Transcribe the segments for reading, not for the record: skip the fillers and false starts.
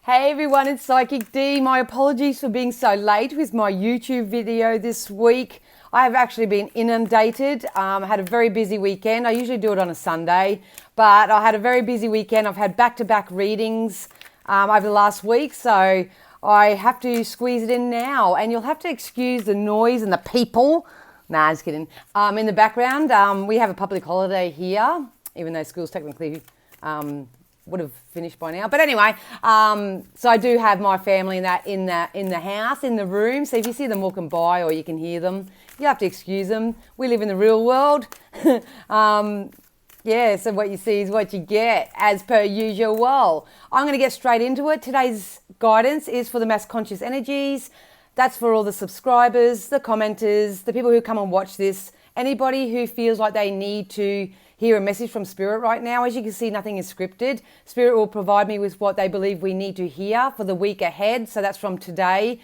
Hey everyone, it's Psychic D. My apologies for being so late with my YouTube video this week. I have actually been inundated. I had a very busy weekend. I usually do it on a Sunday, but I had a very busy weekend. I've had back-to-back readings over the last week, so I have to squeeze it in now. And you'll have to excuse the noise and the people. Nah, just kidding. In the background, we have a public holiday here, even though school's technically would have finished by now. But anyway, so I do have my family in the house, in the room. So if you see them walking by or you can hear them, you have to excuse them. We live in the real world. Yeah, so what you see is what you get, as per usual. I'm going to get straight into it. Today's guidance is for the mass conscious energies. That's for all the subscribers, the commenters, the people who come and watch this, anybody who feels like they need to hear a message from Spirit right now. As you can see, nothing is scripted. Spirit will provide me with what they believe we need to hear for the week ahead. So that's from today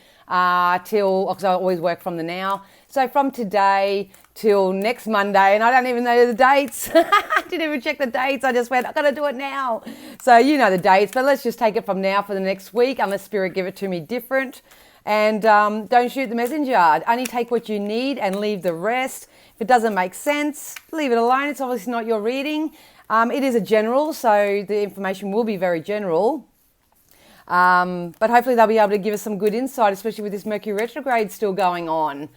till, because I always work from the now. So from today till next Monday, and I don't even know the dates. I didn't even check the dates. I just went, I've got to do it now. So you know the dates, but let's just take it from now for the next week, unless Spirit give it to me different. And don't shoot the messenger. Only take what you need and leave the rest. If it doesn't make sense, leave it alone. It's obviously not your reading. It is a general, so the information will be very general. But hopefully they'll be able to give us some good insight, especially with this Mercury retrograde still going on.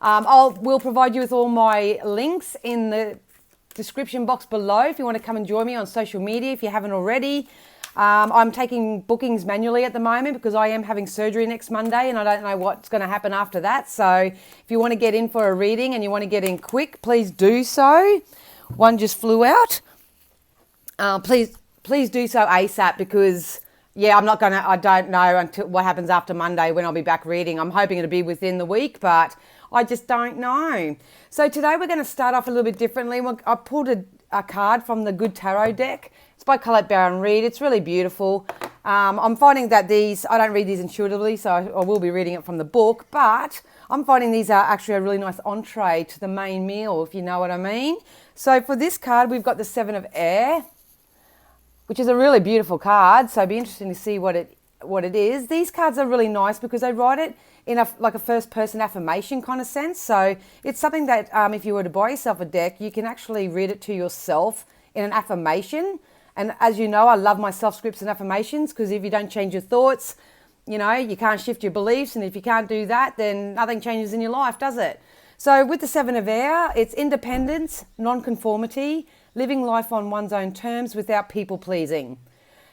We'll provide you with all my links in the description box below if you want to come and join me on social media if you haven't already. I'm taking bookings manually at the moment because I am having surgery next Monday and I don't know what's going to happen after that. So if you want to get in for a reading and you want to get in quick, please do so. One just flew out. Please do so ASAP because, yeah, I don't know until what happens after Monday when I'll be back reading. I'm hoping it'll be within the week, but I just don't know. So today we're going to start off a little bit differently. I pulled a card from the Good Tarot deck. It's by Colette Baron Reid. It's really beautiful. I'm finding that I don't read these intuitively, so I will be reading it from the book, but I'm finding these are actually a really nice entree to the main meal, if you know what I mean. So for this card, we've got the Seven of Air, which is a really beautiful card, so it'd be interesting to see what it is. These cards are really nice because they write it in a first-person affirmation kind of sense. So it's something that if you were to buy yourself a deck, you can actually read it to yourself in an affirmation. And as you know, I love my self-scripts and affirmations because if you don't change your thoughts, you know, you can't shift your beliefs. And if you can't do that, then nothing changes in your life, does it? So with the Seven of Air, it's independence, non-conformity, living life on one's own terms without people-pleasing.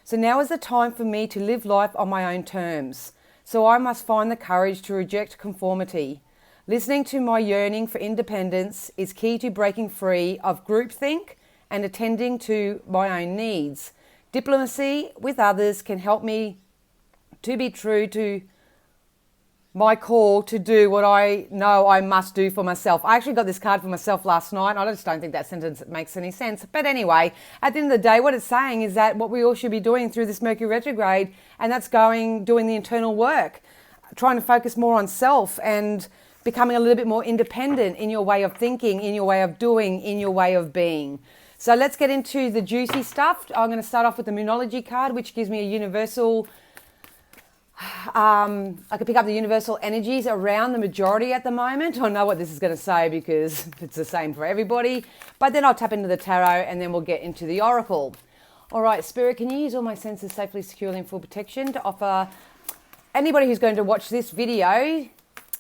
So now is the time for me to live life on my own terms. So I must find the courage to reject conformity. Listening to my yearning for independence is key to breaking free of groupthink and attending to my own needs. Diplomacy with others can help me to be true to my call to do what I know I must do for myself. I actually got this card for myself last night. I just don't think that sentence makes any sense. But anyway, at the end of the day, what it's saying is that what we all should be doing through this Mercury retrograde, and that's doing the internal work, trying to focus more on self and becoming a little bit more independent in your way of thinking, in your way of doing, in your way of being. So let's get into the juicy stuff. I'm going to start off with the Moonology card, which gives me a universal, I can pick up the universal energies around the majority at the moment. I know what this is going to say because it's the same for everybody. But then I'll tap into the tarot and then we'll get into the oracle. All right, Spirit, can you use all my senses safely, securely and full protection to offer anybody who's going to watch this video,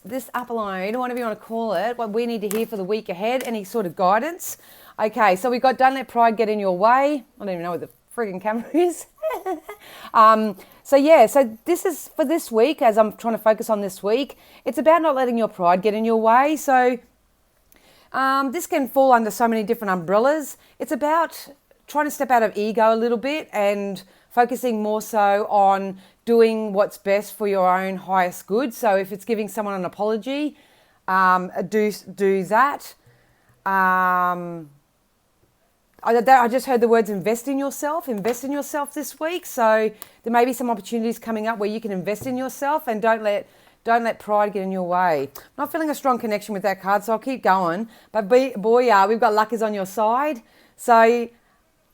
this upload, whatever you want to call it, what we need to hear for the week ahead, any sort of guidance. Okay, so we've got don't let pride get in your way. I don't even know what the frigging camera is. So this is for this week, as I'm trying to focus on this week. It's about not letting your pride get in your way. So this can fall under so many different umbrellas. It's about trying to step out of ego a little bit and focusing more so on doing what's best for your own highest good. So if it's giving someone an apology, do that. I just heard the words invest in yourself this week. So there may be some opportunities coming up where you can invest in yourself and don't let pride get in your way. I'm not feeling a strong connection with that card, so I'll keep going. But boy, we've got luck is on your side. So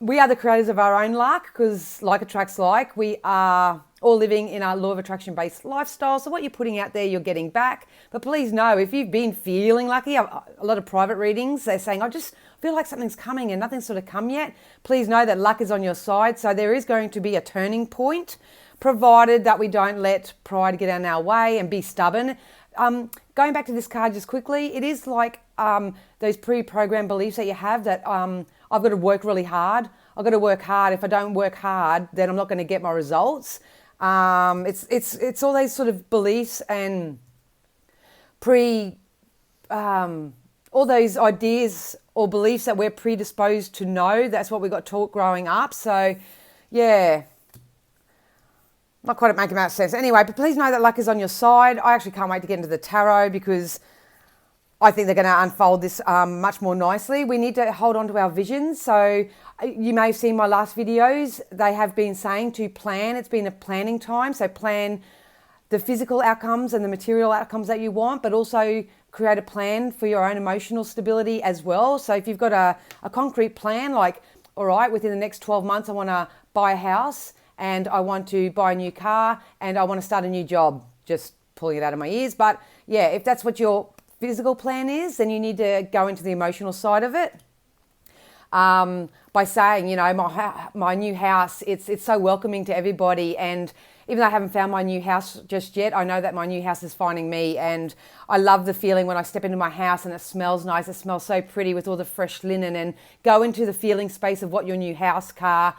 we are the creators of our own luck because like attracts like. We are all living in a law of attraction based lifestyle. So what you're putting out there, you're getting back. But please know, if you've been feeling lucky, a lot of private readings, they're saying, I just feel like something's coming and nothing's sort of come yet. Please know that luck is on your side. So there is going to be a turning point, provided that we don't let pride get in our way and be stubborn. Going back to this card just quickly, it is like those pre-programmed beliefs that you have that I've got to work really hard. I've got to work hard. If I don't work hard, then I'm not going to get my results. It's all those sort of beliefs and all those ideas or beliefs that we're predisposed to know. That's what we got taught growing up. So, yeah. Not quite making much sense. Anyway, but please know that luck is on your side. I actually can't wait to get into the tarot because I think they're going to unfold this much more nicely. We need to hold on to our visions. So you may have seen my last videos. They have been saying to plan. It's been a planning time. So plan the physical outcomes and the material outcomes that you want, but also create a plan for your own emotional stability as well. So if you've got a concrete plan, like, all right, within the next 12 months, I want to buy a house, and I want to buy a new car, and I want to start a new job. Just pulling it out of my ears. But yeah, if that's what your physical plan is, then you need to go into the emotional side of it. By saying, you know, my new house, it's so welcoming to everybody. And even though I haven't found my new house just yet, I know that my new house is finding me. And I love the feeling when I step into my house and it smells nice. It smells so pretty with all the fresh linen, and go into the feeling space of what your new house, car,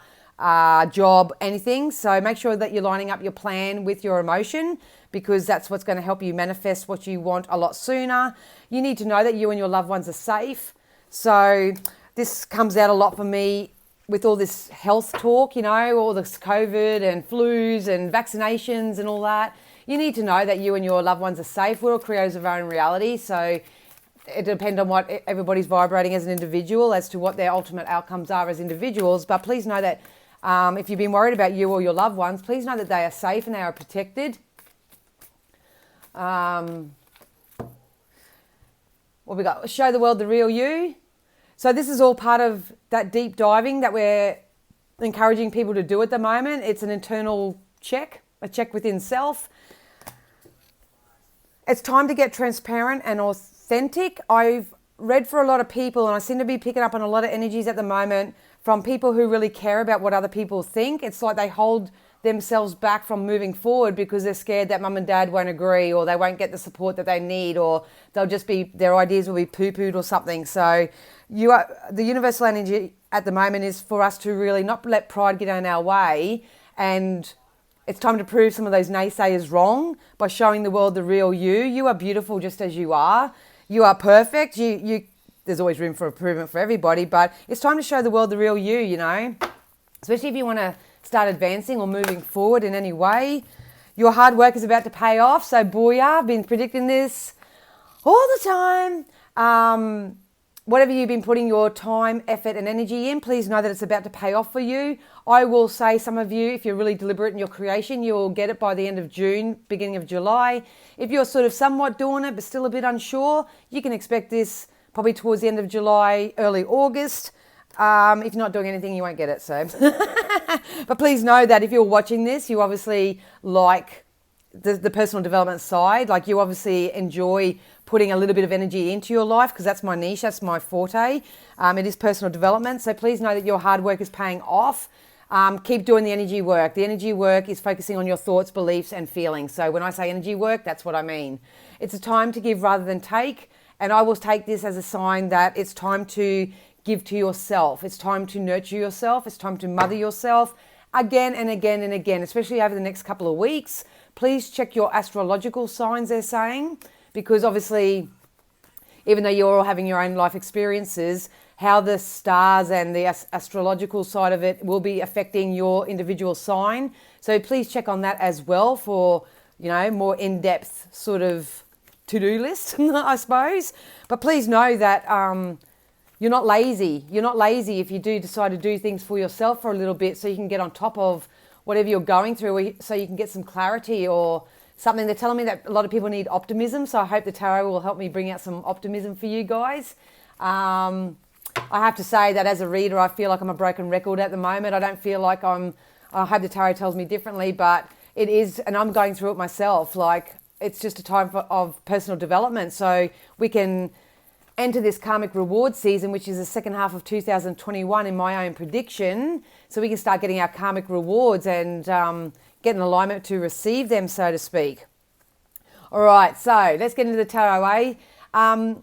job, anything. So make sure that you're lining up your plan with your emotion, because that's what's going to help you manifest what you want a lot sooner. You need to know that you and your loved ones are safe. So this comes out a lot for me with all this health talk, you know, all this COVID and flus and vaccinations and all that. You need to know that you and your loved ones are safe. We're all creators of our own reality. So it depends on what everybody's vibrating as an individual as to what their ultimate outcomes are as individuals. But please know that if you've been worried about you or your loved ones, please know that they are safe and they are protected. What we got? Show the world the real you. So this is all part of that deep diving that we're encouraging people to do at the moment. It's an internal check, a check within self. It's time to get transparent and authentic. I've read for a lot of people, and I seem to be picking up on a lot of energies at the moment from people who really care about what other people think. It's like they hold themselves back from moving forward because they're scared that mum and dad won't agree, or they won't get the support that they need, or they'll just be, their ideas will be poo-pooed or something. So the universal energy at the moment is for us to really not let pride get in our way, and it's time to prove some of those naysayers wrong by showing the world the real you. You are beautiful just as you are. You are perfect. There's always room for improvement for everybody, but it's time to show the world the real you, you know, especially if you want to start advancing or moving forward in any way. Your hard work is about to pay off. So booyah, I've been predicting this all the time. Whatever you've been putting your time, effort and energy in, please know that it's about to pay off for you. I will say, some of you, if you're really deliberate in your creation, you will get it by the end of June, beginning of July. If you're sort of somewhat doing it but still a bit unsure, you can expect this probably towards the end of July, early August. If you're not doing anything, you won't get it. So, but please know that if you're watching this, you obviously like the personal development side. Like, you obviously enjoy putting a little bit of energy into your life, because that's my niche, that's my forte. It is personal development. So please know that your hard work is paying off. Keep doing the energy work. The energy work is focusing on your thoughts, beliefs and feelings. So when I say energy work, that's what I mean. It's a time to give rather than take. And I will take this as a sign that it's time to give to yourself. It's time to nurture yourself. It's time to mother yourself again and again and again, especially over the next couple of weeks. Please check your astrological signs, they're saying, because obviously, even though you're all having your own life experiences, how the stars and the astrological side of it will be affecting your individual sign. So please check on that as well for, you know, more in-depth sort of to-do list, I suppose. But please know that you're not lazy. You're not lazy if you do decide to do things for yourself for a little bit, so you can get on top of whatever you're going through, so you can get some clarity or something. They're telling me that a lot of people need optimism, so I hope the tarot will help me bring out some optimism for you guys. I have to say that as a reader, I feel like I'm a broken record at the moment. I don't feel like I hope the tarot tells me differently, but it is, and I'm going through it myself, like it's just a time of personal development. So we can enter this Karmic Rewards season, which is the second half of 2021 in my own prediction. So we can start getting our Karmic Rewards and get an alignment to receive them, so to speak. All right, so let's get into the tarot.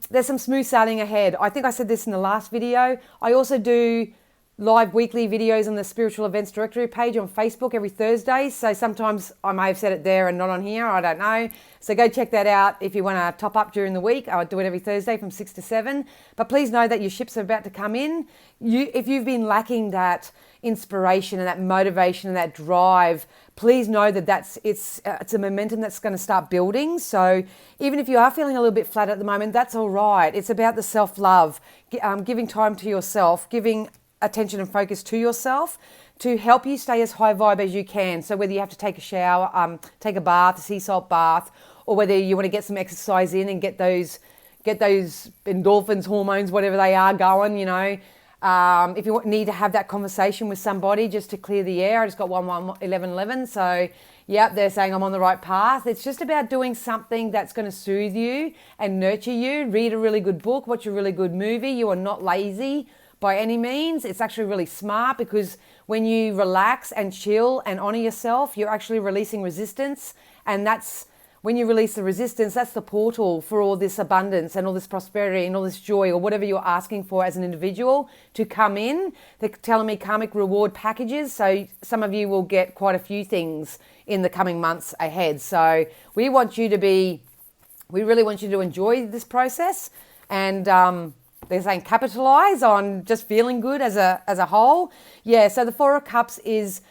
There's some smooth sailing ahead. I think I said this in the last video. I also do live weekly videos on the Spiritual Events Directory page on Facebook every Thursday. So sometimes I may have said it there and not on here. I don't know. So go check that out if you want to top up during the week. I do it every Thursday from 6 to 7. But please know that your ships are about to come in. If you've been lacking that inspiration and that motivation and that drive, please know that it's a momentum that's going to start building. So even if you are feeling a little bit flat at the moment, that's all right. It's about the self-love, giving time to yourself, giving attention and focus to yourself to help you stay as high vibe as you can. So whether you have to take a shower, take a bath, a sea salt bath, or whether you want to get some exercise in and get those endorphins, hormones, whatever they are going, you know. If you need to have that conversation with somebody just to clear the air, I just got 1111. So yeah, they're saying I'm on the right path. It's just about doing something that's going to soothe you and nurture you. Read a really good book, watch a really good movie. You are not lazy by any means. It's actually really smart, because when you relax and chill and honor yourself, you're actually releasing resistance. And that's when you release the resistance, that's the portal for all this abundance and all this prosperity and all this joy, or whatever you're asking for as an individual, to come in. They're telling me karmic reward packages. So some of you will get quite a few things in the coming months ahead. So we really want you to enjoy this process. And they're saying capitalize on just feeling good as a whole. Yeah, so the Four of Cups is,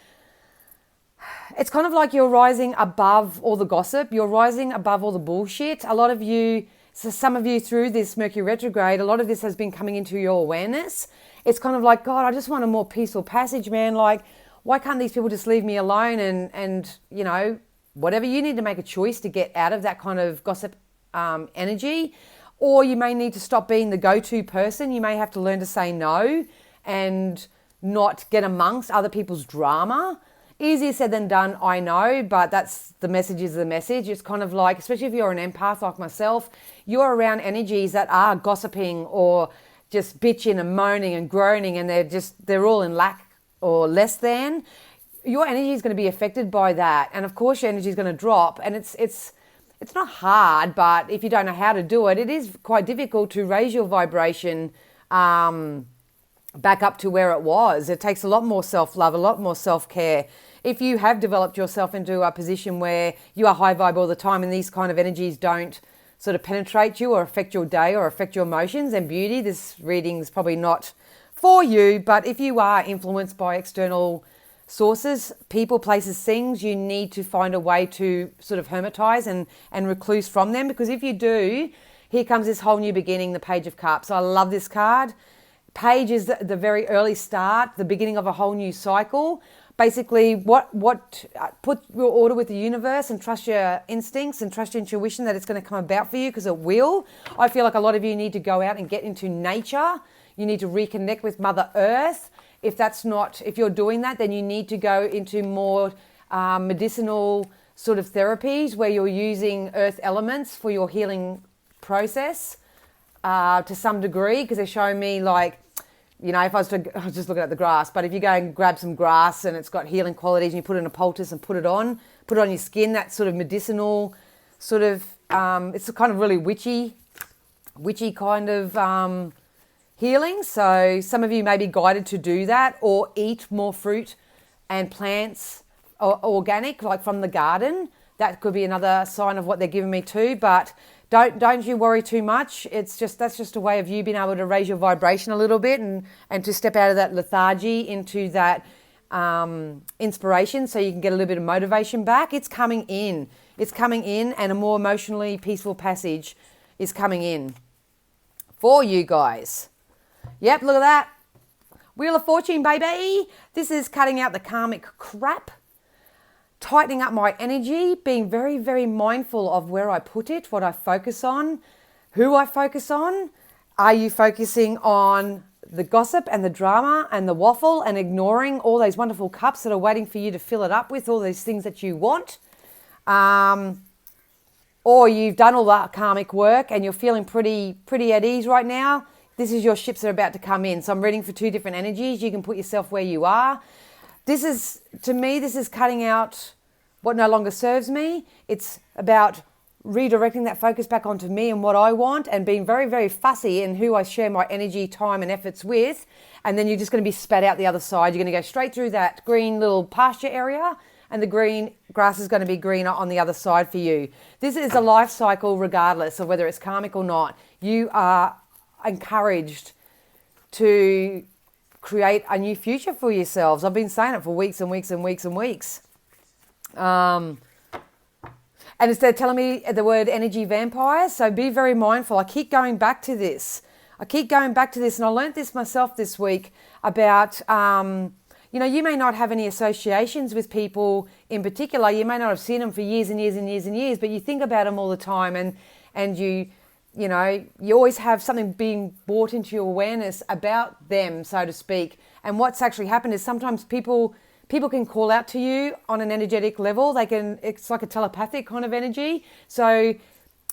it's kind of like you're rising above all the gossip. You're rising above all the bullshit. A lot of you, so some of you through this Mercury retrograde, a lot of this has been coming into your awareness. It's kind of like, God, I just want a more peaceful passage, man. Like, why can't these people just leave me alone? And you know, whatever, you need to make a choice to get out of that kind of gossip energy. Or you may need to stop being the go-to person. You may have to learn to say no and not get amongst other people's drama. Easier said than done, I know, but that's the message is the message. It's kind of like, especially if you're an empath like myself, you're around energies that are gossiping or just bitching and moaning and groaning, and they're all in lack or less than. Your energy is going to be affected by that. And of course your energy is going to drop, and it's not hard, but if you don't know how to do it, it is quite difficult to raise your vibration back up to where it was. It takes a lot more self-love, a lot more self-care. If you have developed yourself into a position where you are high vibe all the time and these kind of energies don't sort of penetrate you or affect your day or affect your emotions and beauty, this reading is probably not for you. But if you are influenced by external sources, people, places, things, you need to find a way to sort of hermitize and recluse from them, because if you do, here comes this whole new beginning, the Page of Cups. I love this card. Page is the very early start, the beginning of a whole new cycle. Basically, put your order with the universe and trust your instincts and trust your intuition that it's going to come about for you, because it will. I feel like a lot of you need to go out and get into nature. You need to reconnect with Mother Earth. If you're doing that, then you need to go into more medicinal sort of therapies where you're using earth elements for your healing process to some degree, because they're showing me, like, you know, I was just looking at the grass, but if you go and grab some grass and it's got healing qualities and you put it in a poultice and put it on your skin, that sort of medicinal sort of, it's a kind of really witchy kind of healing. So some of you may be guided to do that, or eat more fruit and plants, or organic, like from the garden. That could be another sign of what they're giving me too. But don't you worry too much. That's just a way of you being able to raise your vibration a little bit and to step out of that lethargy into that inspiration, so you can get a little bit of motivation back. It's coming in, and a more emotionally peaceful passage is coming in for you guys. Yep, look at that. Wheel of Fortune, baby. This is cutting out the karmic crap, tightening up my energy, being very, very mindful of where I put it, what I focus on, who I focus on. Are you focusing on the gossip and the drama and the waffle and ignoring all those wonderful cups that are waiting for you to fill it up with all these things that you want. Or you've done all that karmic work and you're feeling pretty at ease right now. This is your ships that are about to come in. So I'm reading for two different energies. You can put yourself where you are. This is cutting out what no longer serves me. It's about redirecting that focus back onto me and what I want, and being very, very fussy in who I share my energy, time and efforts with. And then you're just going to be spat out the other side. You're going to go straight through that green little pasture area, and the green grass is going to be greener on the other side for you. This is a life cycle regardless of whether it's karmic or not. You are encouraged to create a new future for yourselves. I've been saying it for weeks and weeks and weeks and weeks. And instead of telling me the word energy vampire, so be very mindful. I keep going back to this. And I learned this myself this week about, you may not have any associations with people in particular. You may not have seen them for years and years and years and years, but you think about them all the time, and you always have something being brought into your awareness about them, so to speak. And what's actually happened is sometimes people can call out to you on an energetic level. It's like a telepathic kind of energy. So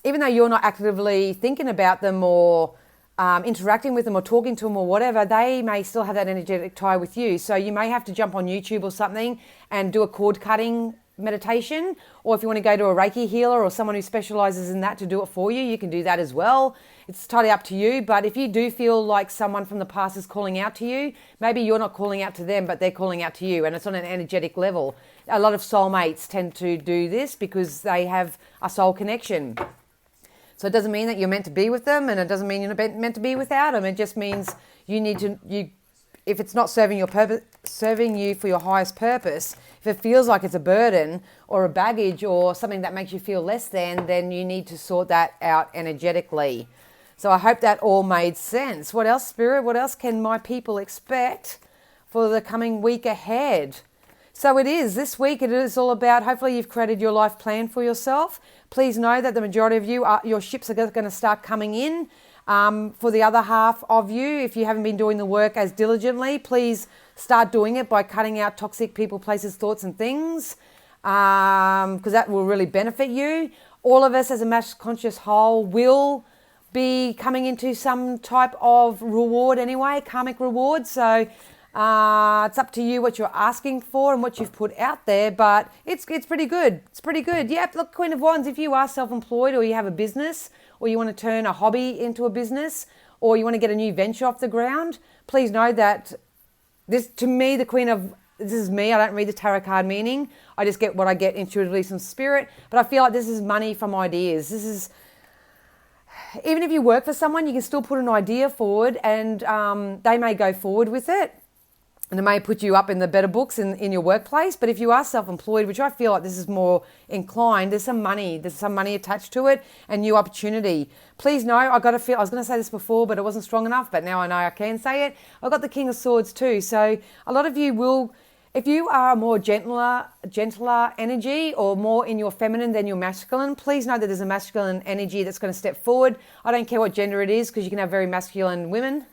even though you're not actively thinking about them or interacting with them or talking to them or whatever, they may still have that energetic tie with you. So you may have to jump on YouTube or something and do a cord cutting meditation, or if you want to go to a Reiki healer or someone who specializes in that to do it for you, you can do that as well. It's totally up to you. But if you do feel like someone from the past is calling out to you, maybe you're not calling out to them, but they're calling out to you, and it's on an energetic level. A lot of soulmates tend to do this because they have a soul connection. So it doesn't mean that you're meant to be with them, and it doesn't mean you're meant to be without them. It just means if it's not serving you for your highest purpose, if it feels like it's a burden or a baggage or something that makes you feel less than, then you need to sort that out energetically. So I hope that all made sense. What else, Spirit? What else can my people expect for the coming week ahead? So this week it is all about, hopefully you've created your life plan for yourself. Please know that the majority of your ships are going to start coming in. For the other half of you, if you haven't been doing the work as diligently, please start doing it by cutting out toxic people, places, thoughts and things, because that will really benefit you. All of us as a mass conscious whole will be coming into some type of reward anyway, karmic reward. So it's up to you what you're asking for and what you've put out there, but it's pretty good. It's pretty good. Yep, look, Queen of Wands, if you are self-employed or you have a business, or you want to turn a hobby into a business, or you want to get a new venture off the ground, please know that this, to me, this is me. I don't read the tarot card meaning. I just get what I get intuitively from spirit. But I feel like this is money from ideas. This is, even if you work for someone, you can still put an idea forward, and they may go forward with it. And it may put you up in the better books in your workplace. But if you are self-employed, which I feel like this is more inclined, there's some money attached to it and new opportunity. Please know, I was going to say this before, but it wasn't strong enough, but now I know I can say it. I've got the King of Swords too. So a lot of you will, if you are more gentler energy or more in your feminine than your masculine, please know that there's a masculine energy that's going to step forward. I don't care what gender it is, because you can have very masculine women.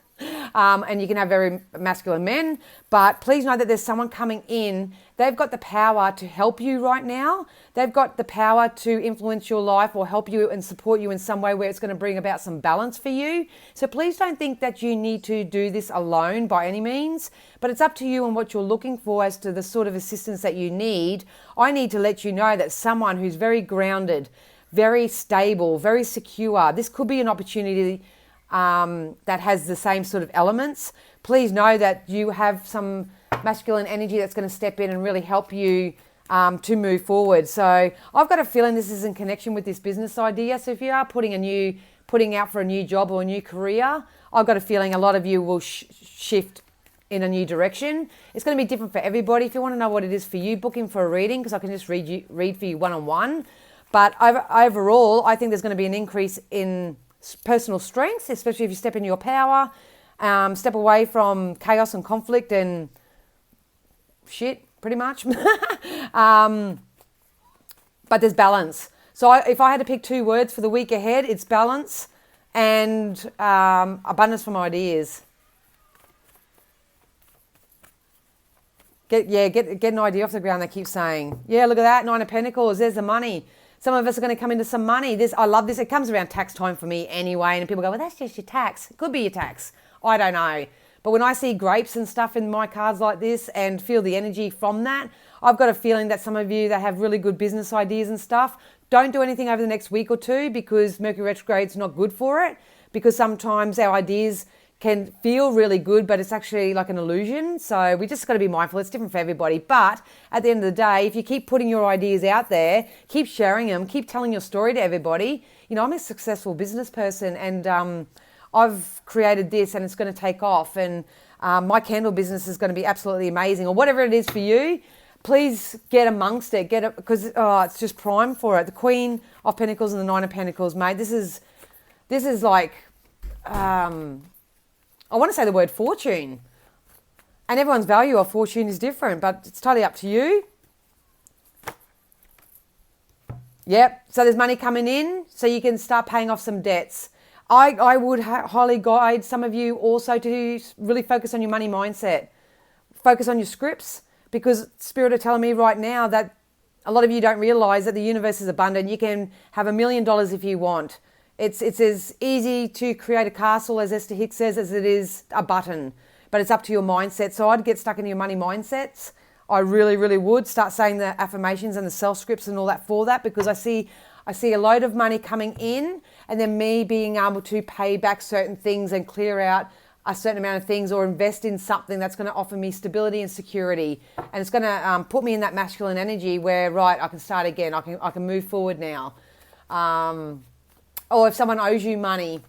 And you can have very masculine men, but please know that there's someone coming in. They've got the power to help you right now. They've got the power to influence your life or help you and support you in some way where it's going to bring about some balance for you. So please don't think that you need to do this alone by any means, but it's up to you and what you're looking for as to the sort of assistance that you need. I need to let you know that someone who's very grounded, very stable, very secure, this could be an opportunity that has the same sort of elements. Please know that you have some masculine energy that's going to step in and really help you to move forward. So I've got a feeling this is in connection with this business idea. So if you are putting out for a new job or a new career, I've got a feeling a lot of you will shift in a new direction. It's going to be different for everybody. If you want to know what it is for you, book in for a reading, because I can just read for you one-on-one. But overall, I think there's going to be an increase in personal strength, especially if you step into your power, step away from chaos and conflict and shit, pretty much. But there's balance. So if I had to pick two words for the week ahead, it's balance and abundance from ideas. Get an idea off the ground, they keep saying. Yeah, look at that, 9 of Pentacles, there's the money. Some of us are going to come into some money. I love this. It comes around tax time for me anyway, and people go, well, that's just your tax. It could be your tax. I don't know. But when I see grapes and stuff in my cards like this and feel the energy from that, I've got a feeling that some of you that have really good business ideas and stuff, don't do anything over the next week or two because Mercury retrograde's not good for it, because sometimes our ideas can feel really good, but it's actually like an illusion. So we just got to be mindful. It's different for everybody. But at the end of the day, if you keep putting your ideas out there, keep sharing them, keep telling your story to everybody. You know, I'm a successful business person, and I've created this and it's going to take off, and my candle business is going to be absolutely amazing, or whatever it is for you. Please get amongst it, because it's just prime for it. The Queen of Pentacles and the 9 of Pentacles, mate. This is like, I want to say the word fortune, and everyone's value of fortune is different, but it's totally up to you. Yep. So there's money coming in, so you can start paying off some debts. I would highly guide some of you also to really focus on your money mindset. Focus on your scripts, because Spirit are telling me right now that a lot of you don't realize that the universe is abundant. You can have $1 million if you want. It's as easy to create a castle, as Esther Hicks says, as it is a button. But it's up to your mindset. So I'd get stuck into your money mindsets. I really, really would start saying the affirmations and the self scripts and all that for that, because I see a load of money coming in, and then me being able to pay back certain things and clear out a certain amount of things, or invest in something that's going to offer me stability and security. And it's going to put me in that masculine energy where, right, I can start again. I can move forward now. Or if someone owes you money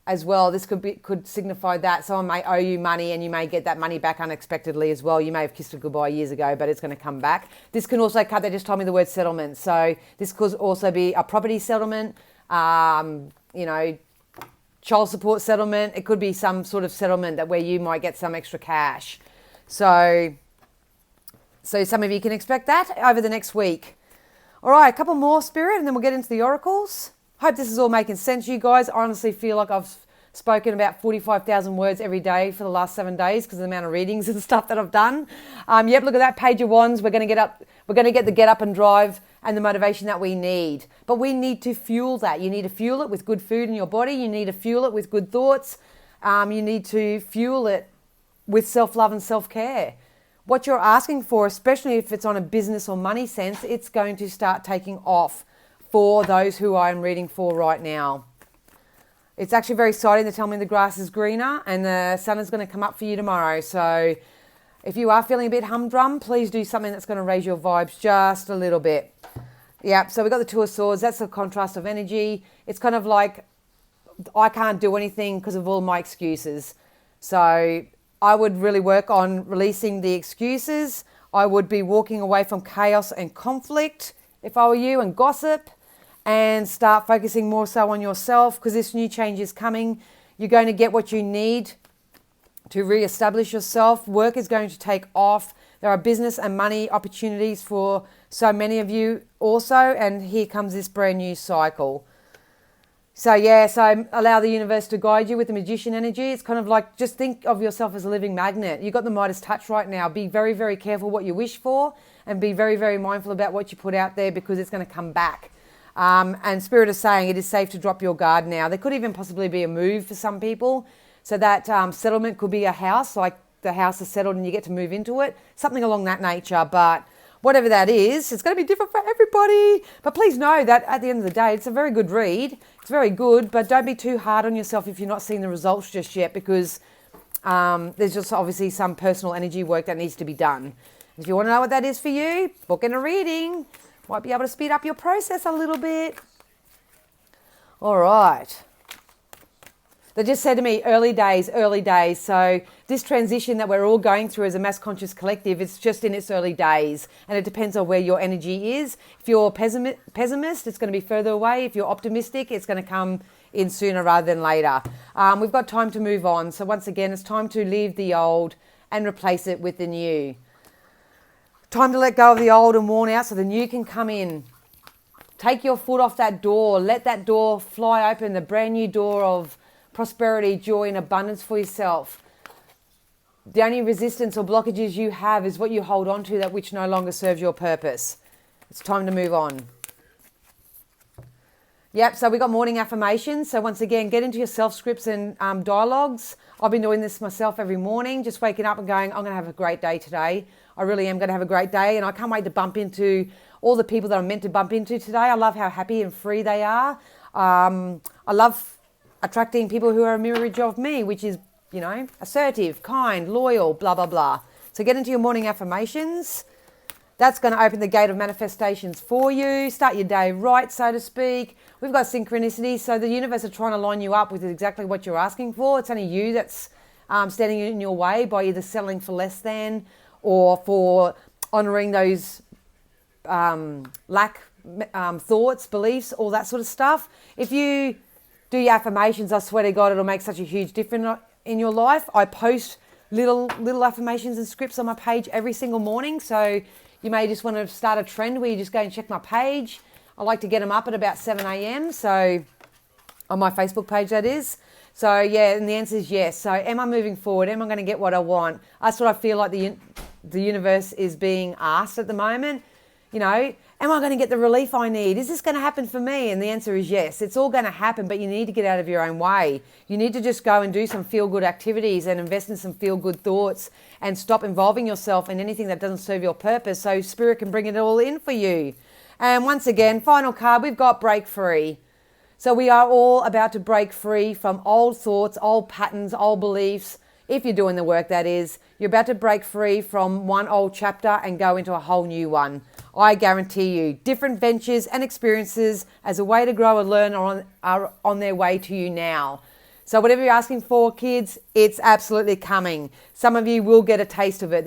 as well, this could signify that. Someone may owe you money and you may get that money back unexpectedly as well. You may have kissed it goodbye years ago, but it's going to come back. This can also they just told me the word settlement. So this could also be a property settlement, child support settlement. It could be some sort of settlement where you might get some extra cash. So some of you can expect that over the next week. All right, a couple more, Spirit, and then we'll get into the oracles. Hope this is all making sense, you guys. I honestly feel like I've spoken about 45,000 words every day for the last 7 days because of the amount of readings and stuff that I've done. Yep, look at that, Page of Wands. We're going to get the get up and drive and the motivation that we need. But we need to fuel that. You need to fuel it with good food in your body. You need to fuel it with good thoughts. You need to fuel it with self-love and self-care. What you're asking for, especially if it's on a business or money sense, it's going to start taking off for those who I'm reading for right now. It's actually very exciting. They tell me the grass is greener and the sun is going to come up for you tomorrow. So if you are feeling a bit humdrum, please do something that's going to raise your vibes just a little bit. Yeah, so we've got the Two of Swords. That's the contrast of energy. It's kind of like I can't do anything because of all my excuses. So I would really work on releasing the excuses. I would be walking away from chaos and conflict if I were you, and gossip, and start focusing more so on yourself, because this new change is coming. You're going to get what you need to re-establish yourself. Work is going to take off. There are business and money opportunities for so many of you also, and here comes this brand new cycle. So allow the universe to guide you with the Magician energy. It's kind of like, just think of yourself as a living magnet. You've got the Midas touch right now. Be very, very careful what you wish for, and be very, very mindful about what you put out there, because it's going to come back. And Spirit is saying it is safe to drop your guard now. There could even possibly be a move for some people. So that settlement could be a house, like the house is settled and you get to move into it. Something along that nature. But whatever that is, it's going to be different for everybody. But please know that at the end of the day, it's a very good read. It's very good, but don't be too hard on yourself if you're not seeing the results just yet, because there's just obviously some personal energy work that needs to be done. If you want to know what that is for you, book in a reading. Might be able to speed up your process a little bit. All right. They just said to me, early days. So this transition that we're all going through as a mass conscious collective, it's just in its early days. And it depends on where your energy is. If you're pessimist, it's going to be further away. If you're optimistic, it's going to come in sooner rather than later. We've got time to move on. So once again, it's time to leave the old and replace it with the new. Time to let go of the old and worn out so the new can come in. Take your foot off that door. Let that door fly open, the brand new door of prosperity, joy, and abundance for yourself. The only resistance or blockages you have is what you hold on to, that which no longer serves your purpose. It's time to move on. Yep, so we got morning affirmations. So once again, get into your self-scripts and dialogues. I've been doing this myself every morning, just waking up and going, I'm going to have a great day today. I really am going to have a great day, and I can't wait to bump into all the people that I'm meant to bump into today. I love how happy and free they are. I love attracting people who are a mirror image of me, which is, you know, assertive, kind, loyal, blah, blah, blah. So get into your morning affirmations. That's going to open the gate of manifestations for you. Start your day right, so to speak. We've got synchronicity, so the universe is trying to line you up with exactly what you're asking for. It's only you that's standing in your way by either settling for less than or for honouring those lack thoughts, beliefs, all that sort of stuff. If you do your affirmations, I swear to God, it'll make such a huge difference in your life. I post little affirmations and scripts on my page every single morning, so you may just want to start a trend where you just go and check my page. I like to get them up at about 7 a.m. So on my Facebook page, that is. So yeah, and the answer is yes. So am I moving forward? Am I going to get what I want? That's what I feel like the universe is being asked at the moment. You know, am I going to get the relief I need? Is this going to happen for me? And the answer is yes. It's all going to happen, but you need to get out of your own way. You need to just go and do some feel-good activities and invest in some feel-good thoughts and stop involving yourself in anything that doesn't serve your purpose so Spirit can bring it all in for you. And once again, final card, we've got break free. So we are all about to break free from old thoughts, old patterns, old beliefs. If you're doing the work, that is, you're about to break free from one old chapter and go into a whole new one. I guarantee you, different ventures and experiences as a way to grow and learn are on their way to you now. So whatever you're asking for, kids, it's absolutely coming. Some of you will get a taste of it.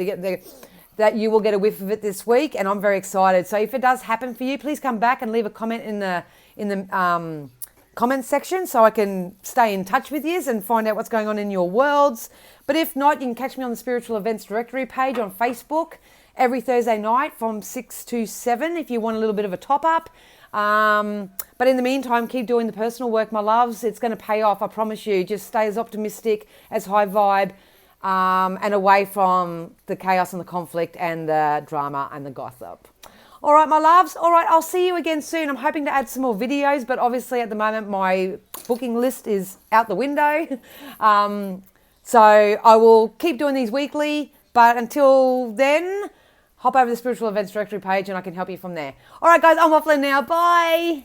That you will get a whiff of it this week, and I'm very excited. So if it does happen for you, please come back and leave a comment in the comments section so I can stay in touch with you and find out what's going on in your worlds. But if not, you can catch me on the Spiritual Events Directory page on Facebook every Thursday night from 6 to 7 if you want a little bit of a top-up. But in the meantime, keep doing the personal work, my loves. It's going to pay off, I promise you. Just stay as optimistic, as high vibe, and away from the chaos and the conflict and the drama and the gossip. All right, my loves. All right, I'll see you again soon. I'm hoping to add some more videos, but obviously at the moment my booking list is out the window. So I will keep doing these weekly, but until then, hop over to the Spiritual Events Directory page and I can help you from there. All right, guys, I'm waffling now. Bye.